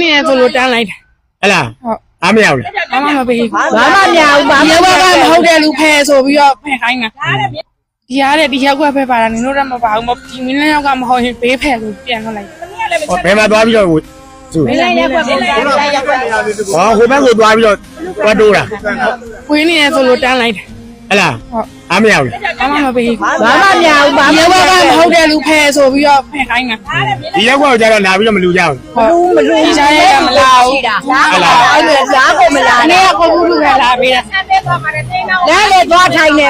นี่ตัวรถตั้งไรอะไรอ้าไม่เอาเลยบ้ามาไปบ้ามาไม่เอาบ้าเดี๋ยวว่าเขาได้ลูกแพรโซ่พี่ก็แพรใครไงဒီရတဲ့ဒီရောက်ကွက်ဖက်ပါတာနင်တို့တော့မပါဘူးမဒီမင်းလည်းရောက်ကမဟုတ်ရင်ပေးဖက်လို့ပြန်ထွက်လိုက်ဘယ်မှာသွားပြီးတော့သူမင်းလည်းရက်ကွက်မင်းလည်းရက်ကွက်ဟောဟိုဘက်ကိုသွားပြီးတော့တွားတိုးတာဝင်းနေရဆိုလို့တန်းလိုက်တယ်အဲ့လားအားမရဘူးဘာမှမပေးဘာမှမရဘူးဘာမှမဟုတ်တဲ့လူဖဲဆိုပြီးတော့ဖဲခိုင်းတာဒီရက်ကွက်ကိုကျတော့လာပြီးတော့မလူကြဘူးမလူဒီစားရကမလာဘူးဟုတ်လားအဲ့ဒါစားကိုမလာနဲ့ကိုဘူးလူကလာပေးတာလဲလေသွားထိုင်နေ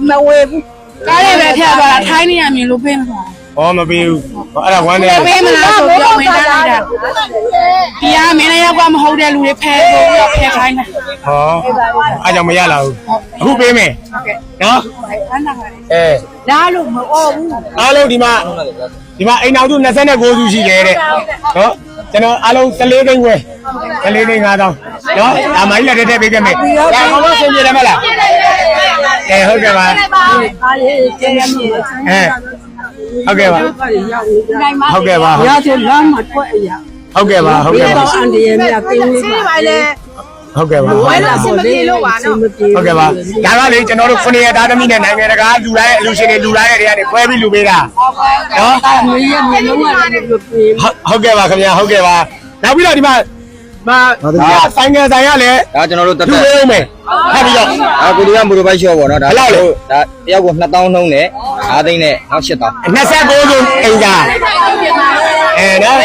မဝေဘူးကားလေးပဲဖြတ်သွားတာထိုင်းနေရမြင်လို့ပေးမှာဟောမပေးဘူးအဲ့ဒါဝမ်းနေပေးမလားဆိုတော့ဝင်လာလိုက်တာဒီကမင်းလည်းရောက်ကမဟုတ်တဲ့လူတွေဖဲဆိုပြီးတော့ဖဲခိုင်းတာဟောအားကြောင့်မရလာဘူးအခုပေးမယ်နော်လာလို့မအော်ဘူးအားလုံးဒီမှာအိမ်နောက်စု29စုရှိတယ်တဲ့နော်ကျွန်တော်အားလုံး14သိန်းခွဲ14သိန်း5000နော်ဒါမိုင်းလက်တက်ပေးခဲ့မယ်ဒါကောင်းဆုံးပြတယ်မလားဟုတ်ကဲ့ပါအားလေးကျင်းရမြည်ဟုတ်ကဲ့ပါဟုတ်ကဲ့ပါရတဲ့လမ်းမှာထွက်အရာဟုတ်ကဲ့ပါဟုတ်ကဲ့ပါအန်ဒီရဲ့မြတ်တင်းလေးပါလေဟုတ်ကဲ့ပါဝဲလာစမပြေလို့ပါနော်ဟုတ်ကဲ့ပါဒါကလေကျွန်တော်တို့9ရက်သားသမီးနဲ့နိုင်ငံတကာလူတိုင်းအလူရှင်တွေလူတိုင်းတွေကနေခွဲပြီးလူပေးတာနော်မြေရဲ့မြေလုံးကလည်းလူပေးဟုတ်ကဲ့ပါခင်ဗျာဟုတ်ကဲ့ပါနောက်ပြီးတော့ဒီမှာဆိုင်ငယ်ဆိုင်ရလဲဒါကျွန်တော်တို့တက်လူပေးမယ်ဖတ်ပြီးတော့ကိုဒီကမူရပိုက်ရှော့ပေါ့နော်ဒါဒါတယောက်ကို2000နှုံးနဲ့5သိန်းနဲ့နောက်8000 29စုအိမ်သာနော်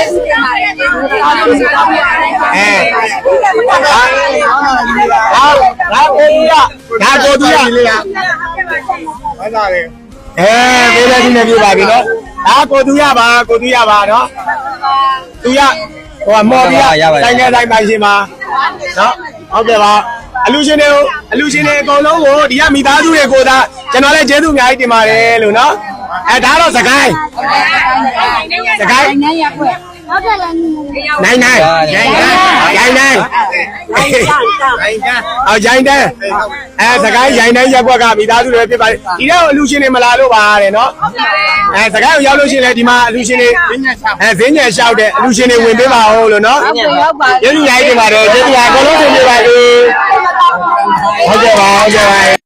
ဒါကိုတူရလေးရဟုတ်ပါလေပေးလိုက်ဒီနေ့ပြပါပြီနော်ဒါကိုတူရပါနော်တူရဟိုမော်ပြီးတိုင်းငယ်တိုင်းပိုင်ရှင်ပါနော်ဟုတ်ကဲ့ပါအလူရှင်တွေအကုန်လုံးကိုဒီကမိသားစုတွေကိုဒါကျွန်တော်လည်းကျေးဇူးအများကြီးတင်ပါတယ်လို့နော်ဒါတော့စကိုင်းနိုင်ရခွဲဟုတ်တယ်လားနိုင်ရိုင်းတန်းအောင်ရိုင်းတန်းစကိုင်းရိုင်းတန်းရက်ကွက်ကမိသားစုတွေဖြစ်ပါတယ်ဒီတော့အလူရှင်တွေမလာလို့ပါတဲ့နော်စကိုင်းကိုရောက်လို့ရှိရင်လည်းဒီမှာအလူရှင်တွေဈေးညံလျှောက်တဲ့အလူရှင်တွေဝင်ပေးပါဦးလို့နော်ကျေးဇူးများတင်ပါတယ်ကျေးဇူးပါအကုန်လုံးတင်ပြပါဦးဟုတ်ကဲ့ပါ